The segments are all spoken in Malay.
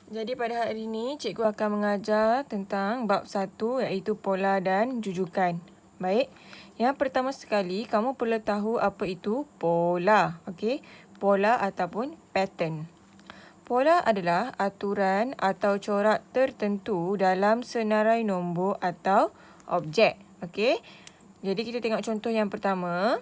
Jadi pada hari ini, cikgu akan mengajar tentang bab 1 iaitu pola dan jujukan. Baik, yang pertama sekali, kamu perlu tahu apa itu pola. Okey, pola ataupun pattern. Pola adalah aturan atau corak tertentu dalam senarai nombor atau objek. Okey, jadi kita tengok contoh yang pertama.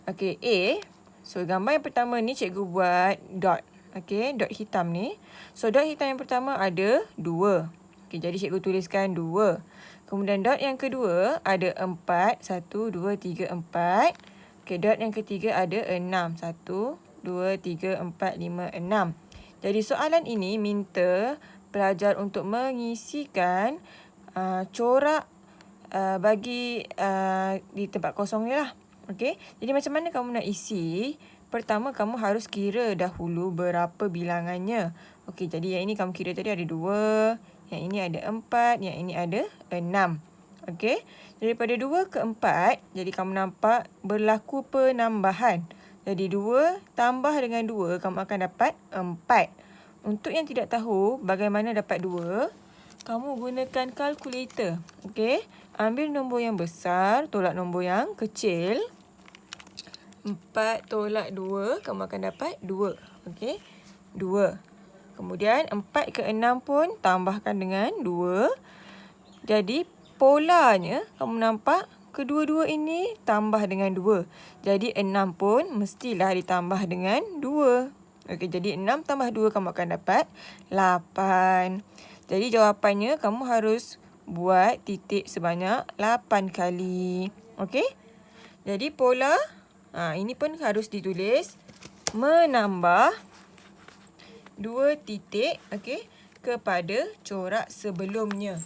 Okey, A. So, gambar yang pertama ni cikgu buat dot. Okey, dot hitam ni. So, dot hitam yang pertama ada 2. Okey, jadi cikgu tuliskan 2. Kemudian dot yang kedua ada 4. 1, 2, 3, 4. Okey, dot yang ketiga ada 6. 1, 2, 3, 4, 5, 6. Jadi, soalan ini minta pelajar untuk mengisikan corak bagi di tempat kosong ni lah. Okey, jadi macam mana kamu nak isi? Pertama, kamu harus kira dahulu berapa bilangannya. Okey, jadi yang ini kamu kira tadi ada 2, yang ini ada 4, yang ini ada 6. Okey, daripada 2 ke 4, jadi kamu nampak berlaku penambahan. Jadi 2 tambah dengan 2, kamu akan dapat 4. Untuk yang tidak tahu bagaimana dapat 2, kamu gunakan kalkulator. Okey, ambil nombor yang besar, tolak nombor yang kecil. 4 tolak 2, kamu akan dapat 2. Okey, 2. Kemudian 4 ke 6 pun tambahkan dengan 2. Jadi polanya kamu nampak kedua-dua ini tambah dengan 2. Jadi 6 pun mestilah ditambah dengan 2. Okey, jadi 6 tambah 2 kamu akan dapat 8. Jadi jawapannya kamu harus buat titik sebanyak 8 kali. Okey? Jadi pola ini pun harus ditulis menambah 2 titik, okey, kepada corak sebelumnya.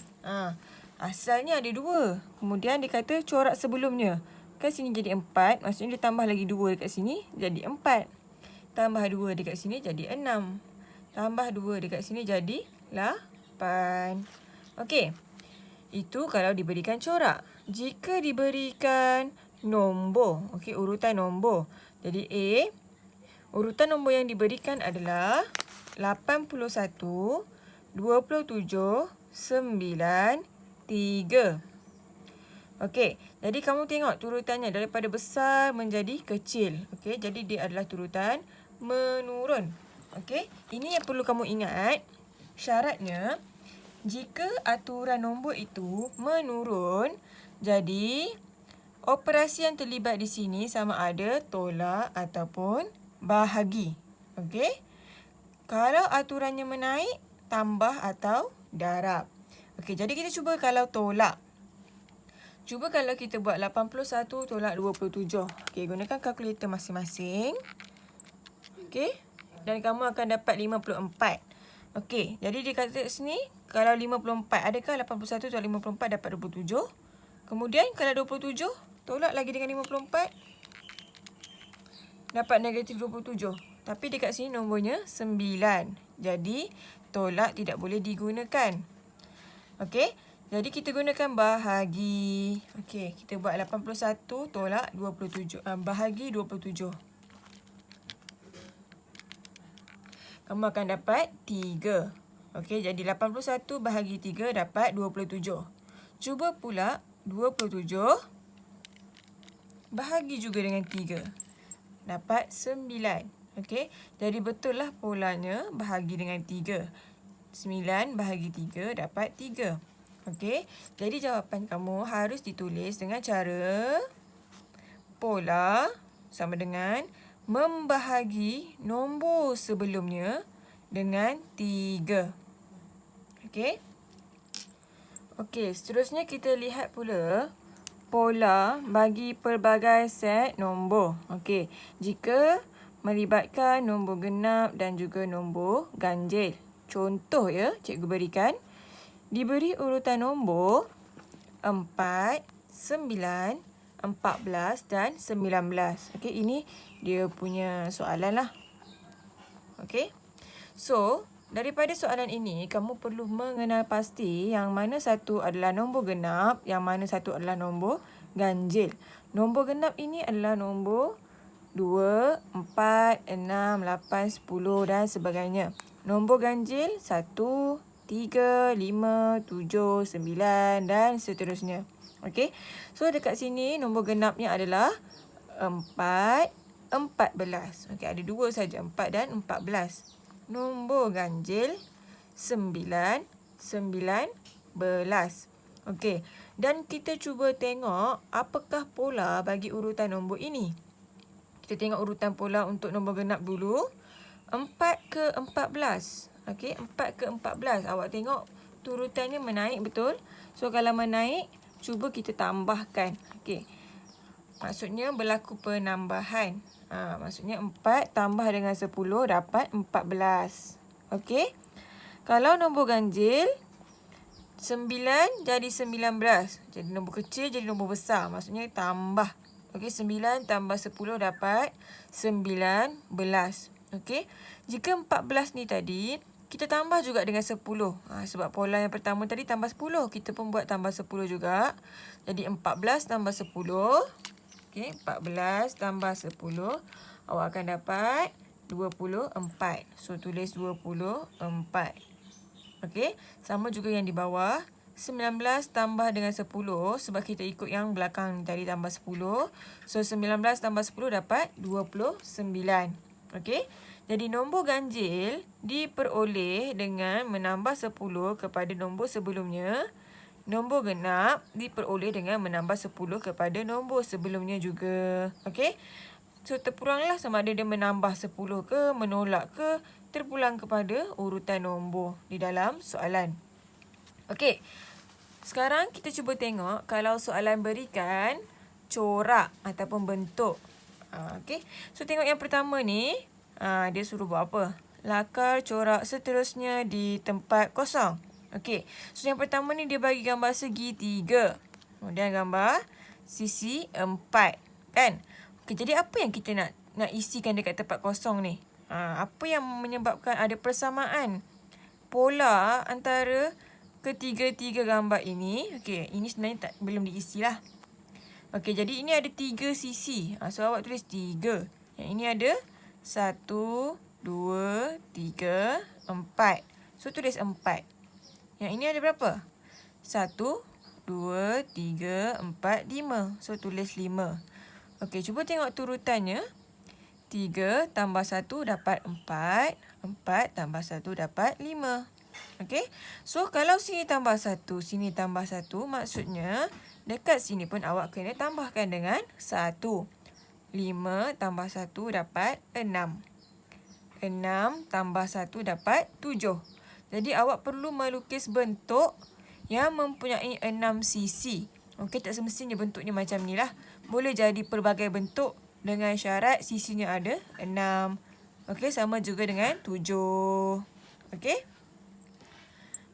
Asalnya ada 2. Kemudian dia kata corak sebelumnya. Kan sini jadi 4, maksudnya dia tambah lagi 2 dekat sini jadi 4. Tambah 2 dekat sini jadi 6. Tambah 2 dekat sini jadi 8. Okey. Itu kalau diberikan corak. Jika diberikan nombor, okey, urutan nombor. Jadi A, urutan nombor yang diberikan adalah 81, 27, 9, 3. Okey, jadi kamu tengok turutannya daripada besar menjadi kecil. Okey, jadi dia adalah turutan menurun. Okey, ini yang perlu kamu ingat. Syaratnya, jika aturan nombor itu menurun, jadi operasi yang terlibat di sini sama ada tolak ataupun bahagi. Okey? Kalau aturannya menaik, tambah atau darab. Okey, jadi kita cuba kalau tolak. Cuba kalau kita buat 81 tolak 27. Okey, gunakan kalkulator masing-masing. Okey? Dan kamu akan dapat 54. Okey, jadi dia kata sini, kalau 54, adakah 81 tolak 54 dapat 27? Kemudian kalau 27, tolak lagi dengan 54, dapat negatif 27. Tapi dekat sini nombornya 9. Jadi, tolak tidak boleh digunakan. Okey, jadi kita gunakan bahagi. Okey, kita buat 81 tolak 27. Bahagi 27. Kamu akan dapat 3. Okey, jadi 81 bahagi 3 dapat 27. Cuba pula 27 bahagi juga dengan 3. Dapat 9. Okey, jadi betul lah polanya bahagi dengan 3. 9 bahagi 3 dapat 3. Okey, jadi jawapan kamu harus ditulis dengan cara pola sama dengan membahagi nombor sebelumnya dengan 3. Okey? Okey, seterusnya kita lihat pula pola bagi pelbagai set nombor. Okey, jika melibatkan nombor genap dan juga nombor ganjil. Contoh ya, cikgu berikan. Diberi urutan nombor 4, 9, 14 dan 19. Okey, ini dia punya soalan lah. Okey. So, daripada soalan ini, kamu perlu mengenal pasti yang mana satu adalah nombor genap, yang mana satu adalah nombor ganjil. Nombor genap ini adalah nombor 2, 4, 6, 8, 10 dan sebagainya. Nombor ganjil 1, 3, 5, 7, 9 dan seterusnya. Okey. So dekat sini nombor genapnya adalah 4, 14. Okey, ada dua saja, 4 dan 14. Nombor ganjil 9, 19. Okey. Dan kita cuba tengok apakah pola bagi urutan nombor ini. Kita tengok urutan pola untuk nombor genap dulu. 4 ke 14. Okey, 4 ke 14. Awak tengok urutannya menaik betul? So kalau menaik, cuba kita tambahkan. Okey. Maksudnya berlaku penambahan. Maksudnya 4 tambah dengan 10 dapat 14. Okey. Kalau nombor ganjil 9 jadi 19. Jadi nombor kecil jadi nombor besar. Maksudnya tambah. Okey, 9 tambah 10 dapat 19. Okey. Jika 14 ni tadi, kita tambah juga dengan 10. Sebab pola yang pertama tadi tambah 10. Kita pun buat tambah 10 juga. Jadi 14 tambah 10. Okey, 14 tambah 10. Awak akan dapat 24. So, tulis 24. Okey, sama juga yang di bawah. 19 tambah dengan 10 sebab kita ikut yang belakang tadi tambah 10. So, 19 tambah 10 dapat 29. Okey, jadi nombor ganjil diperoleh dengan menambah 10 kepada nombor sebelumnya. Nombor genap diperoleh dengan menambah 10 kepada nombor sebelumnya juga. Okey, so terpulanglah sama ada dia menambah 10 ke, menolak ke, terpulang kepada urutan nombor di dalam soalan. Okey, sekarang kita cuba tengok kalau soalan berikan corak ataupun bentuk. Okey, so tengok yang pertama ni, dia suruh buat apa? Lakar corak seterusnya di tempat kosong. Okey, so yang pertama ni dia bagi gambar segitiga. Kemudian gambar sisi 4. Kan? Okey, jadi apa yang kita nak isikan dekat tempat kosong ni? Apa yang menyebabkan ada persamaan pola antara ketiga-tiga gambar ini? Okey, ini sebenarnya belum diisi lah. Okey, jadi ini ada 3 sisi. So, awak tulis 3. Yang ini ada 1, 2, 3, 4. So, tulis 4. Yang ini ada berapa? 1, 2, 3, 4, 5. So, tulis 5. Okey, cuba tengok turutannya. 3 tambah 1 dapat 4. 4 tambah 1 dapat 5. Okey. So, kalau sini tambah 1, sini tambah 1, maksudnya dekat sini pun awak kena tambahkan dengan 1. 5 tambah 1 dapat 6. 6 tambah 1 dapat 7. Jadi, awak perlu melukis bentuk yang mempunyai 6 sisi. Okey, tak semestinya bentuknya macam ni lah. Boleh jadi pelbagai bentuk dengan syarat sisinya ada 6. Okey, sama juga dengan 7. Okey.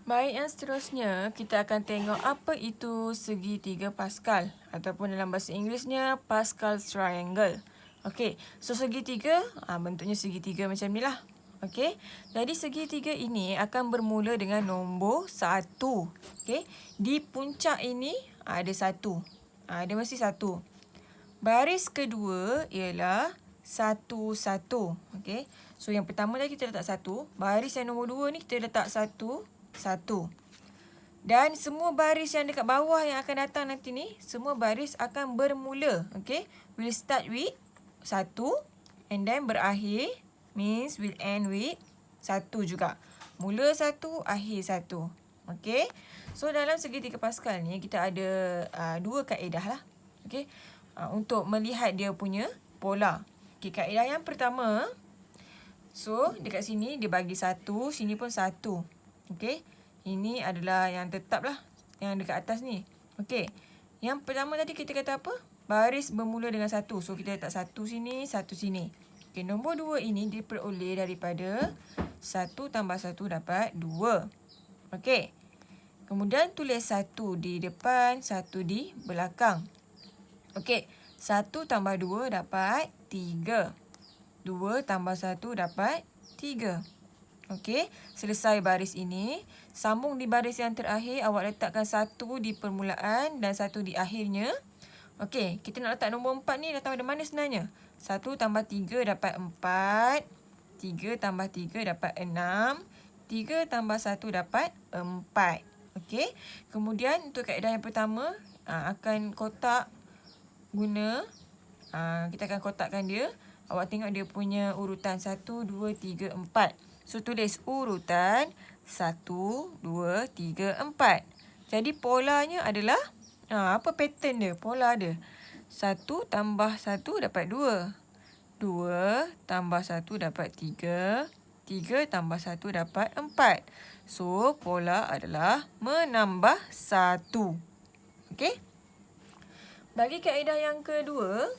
Baik, yang seterusnya kita akan tengok apa itu segitiga Pascal ataupun dalam bahasa Inggerisnya Pascal's Triangle. Okey, so segitiga bentuknya segitiga macam ni lah. Okey, jadi segitiga ini akan bermula dengan nombor 1. Okey, di puncak ini ada 1. Dia mesti 1. Baris kedua ialah 1, 1. Okey. So, yang pertama tadi kita letak 1. Baris yang nombor 2 ni kita letak 1, 1. Dan semua baris yang dekat bawah yang akan datang nanti ni, semua baris akan bermula. Okey. We'll start with 1 and then berakhir means will end with 1 juga. Mula 1, akhir 1. Okey. So, dalam segitiga Pascal ni kita ada 2 kaedah lah. Okey. Untuk melihat dia punya pola. Okey, kaedah yang pertama. So, dekat sini dia bagi 1, sini pun 1. Okey. Ini adalah yang tetap lah. Yang dekat atas ni. Okey. Yang pertama tadi kita kata apa? Baris bermula dengan 1. So, kita letak 1 sini, 1 sini. Okey, nombor 2 ini diperoleh daripada 1 tambah 1 dapat 2. Okey. Kemudian tulis 1 di depan, 1 di belakang. Okey, 1 tambah 2 dapat 3. 2 tambah 1 dapat 3. Okey, selesai baris ini. Sambung di baris yang terakhir, awak letakkan 1 di permulaan dan 1 di akhirnya. Okey, kita nak letak nombor 4 ni datang dari mana sebenarnya? 1 tambah 3 dapat 4. 3 tambah 3 dapat 6. 3 tambah 1 dapat 4. Okey. Kemudian untuk kaedah yang pertama, akan kotak guna, kita akan kotakkan dia. Awak tengok dia punya urutan 1, 2, 3, 4. So, tulis urutan 1, 2, 3, 4. Jadi, polanya adalah, apa pattern dia? Pola dia. 1 tambah 1 dapat 2. 2 tambah 1 dapat 3. 3 tambah 1 dapat 4. So, pola adalah menambah 1. Okey? Bagi kaedah yang kedua,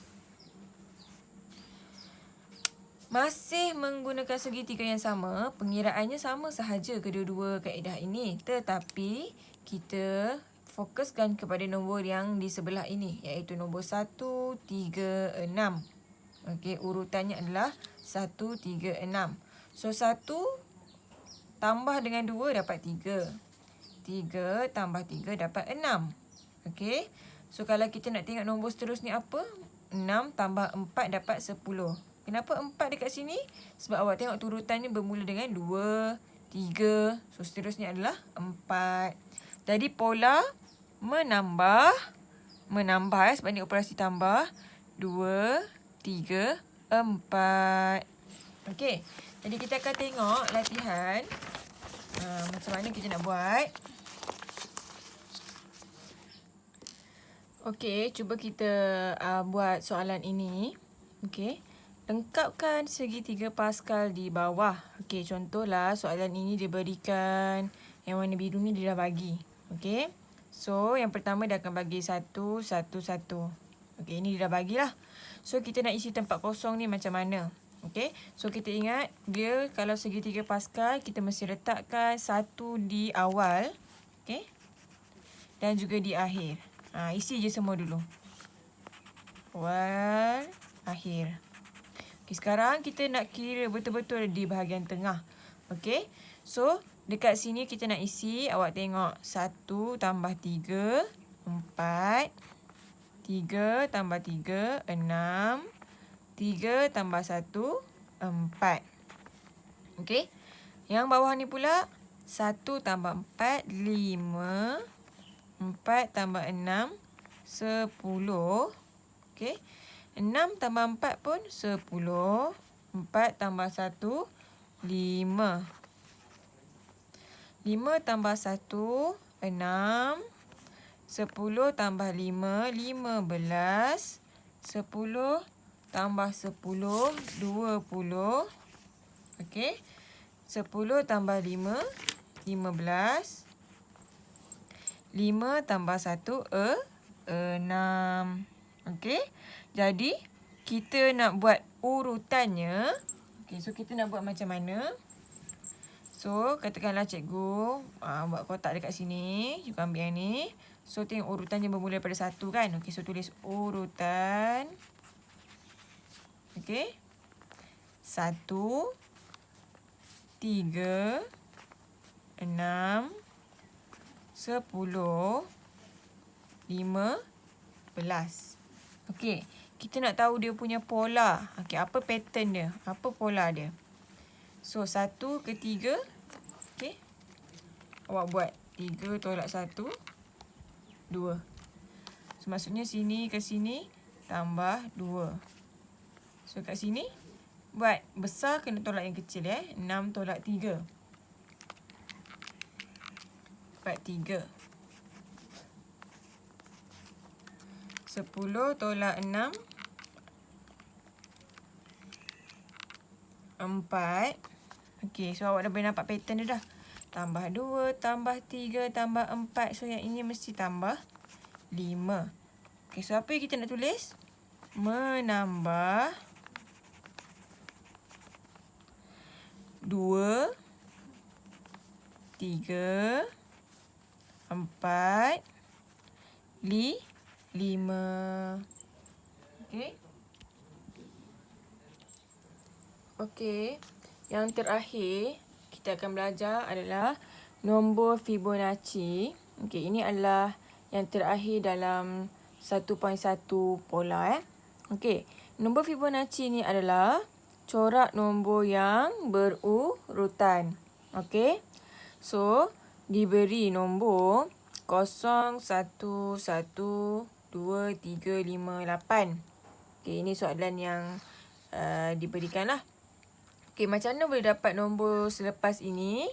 masih menggunakan segitiga yang sama, pengiraannya sama sahaja kedua-dua kaedah ini. Tetapi, kita fokuskan kepada nombor yang di sebelah ini, iaitu nombor 1, 3, 6. Okey, urutannya adalah 1, 3, 6. So, 1 tambah dengan 2 dapat 3. 3 tambah 3 dapat 6. Okey. So, kalau kita nak tengok nombor seterusnya apa? 6 tambah 4 dapat 10. Kenapa 4 dekat sini? Sebab awak tengok urutannya bermula dengan 2, 3. So, seterusnya adalah 4. Jadi, pola menambah sebab ni operasi tambah. 2, 3, 4. Okey. Jadi, kita akan tengok latihan. Macam mana kita nak buat. Okey, cuba kita buat soalan ini. Okey. Lengkapkan segitiga Pascal di bawah. Okey, contohlah soalan ini diberikan yang warna biru ni dia dah bagi. Okey. So, yang pertama dia akan bagi 1, 1, 1. Okey, ini dia dah bagilah. So, kita nak isi tempat kosong ni macam mana? Okey. So, kita ingat dia kalau segitiga Pascal, kita mesti letakkan 1 di awal. Okey. Dan juga di akhir. Isi je semua dulu. Awal, akhir. Okay, sekarang kita nak kira betul-betul di bahagian tengah. Okey. So, dekat sini kita nak isi. Awak tengok. 1 tambah 3, 4. 3 tambah 3, 6. 3 tambah 1, 4. Okey. Yang bawah ni pula. 1 tambah 4, 5. 4 tambah 6, 10. Okey. 6 tambah 4 pun 10. 4 tambah 1, 5. 5 tambah 1, 6. 10 tambah 5, 15. 10 tambah 10, 20. Okey. 10 tambah 5, 15. 5 tambah 1, 6. Okey. Jadi, kita nak buat urutannya. Okey, so kita nak buat macam mana? So, katakanlah cikgu buat kotak dekat sini. Cikgu ambil yang ni. So, tengok urutannya bermula daripada 1 kan? Okey, so tulis urutan. Okey. 1, 3, 6, 10, 15. Okey, kita nak tahu dia punya pola. Okey, apa pattern dia? Apa pola dia? So, 1 ke 3. Okey. Awak buat 3 tolak 1, 2. So, maksudnya sini ke sini tambah 2. So, kat sini buat besar kena tolak yang kecil 6 tolak 3. Dapat 3. 10 tolak 6. 4. Okey, so awak dah boleh nampak pattern dia dah. Tambah 2, tambah 3, tambah 4. So, yang ini mesti tambah 5. Okey, so apa yang kita nak tulis? Menambah 2, 3, 4, 5. Okey. Okey. Yang terakhir kita akan belajar adalah nombor Fibonacci. Okey, ini adalah yang terakhir dalam 1.1 pola Okey, nombor Fibonacci ni adalah corak nombor yang berurutan. Okey. So, diberi nombor 0, 1, 1, 2, 3, 5, 8. Okey, ini soalan yang diberikanlah. Okey, macam mana boleh dapat nombor selepas ini?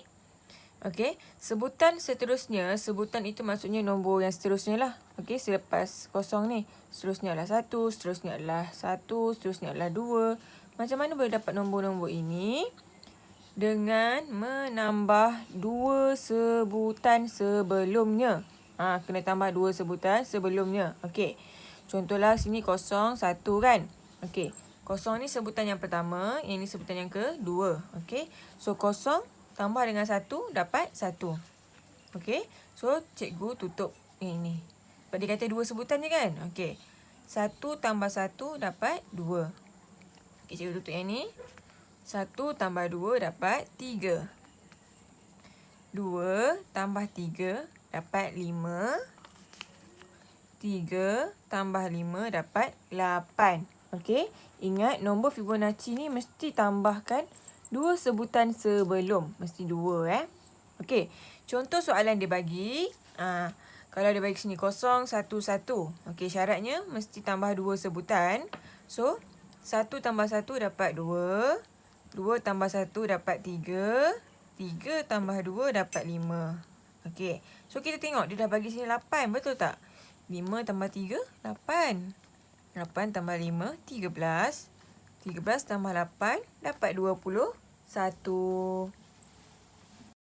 Okey, sebutan seterusnya, sebutan itu maksudnya nombor yang seterusnya lah. Okey, selepas 0 ni. Seterusnya adalah 1, seterusnya adalah 1, seterusnya adalah 2. Macam mana boleh dapat nombor-nombor ini? Dengan menambah 2 sebutan sebelumnya. Kena tambah 2 sebutan sebelumnya. Okey, contohlah sini 0, 1 kan? Okey, 0 ni sebutan yang pertama, yang ni sebutan yang kedua. Okey, so 0 tambah dengan 1 dapat 1. Okey, so cikgu tutup yang ini. Sebab dia kata 2 sebutan je kan? Okey, 1 tambah 1 dapat 2. Okey, cikgu tutup yang ni. 1 tambah 2 dapat 3. 2 tambah 3 dapat 5. 3 tambah 5 dapat 8. Okey, ingat nombor Fibonacci ni mesti tambahkan 2 sebutan sebelum. Mesti 2 Okey, contoh soalan dia bagi. Kalau dia bagi sini 0, 1, 1. Okey, syaratnya mesti tambah 2 sebutan. So, 1 tambah 1 dapat 2. 2 tambah 1 dapat 3. 3 tambah 2 dapat 5. Okey, so kita tengok dia dah bagi sini 8. Betul tak? 5 tambah 3, 8. 8 tambah 5, 13. 13 tambah 8 dapat 21.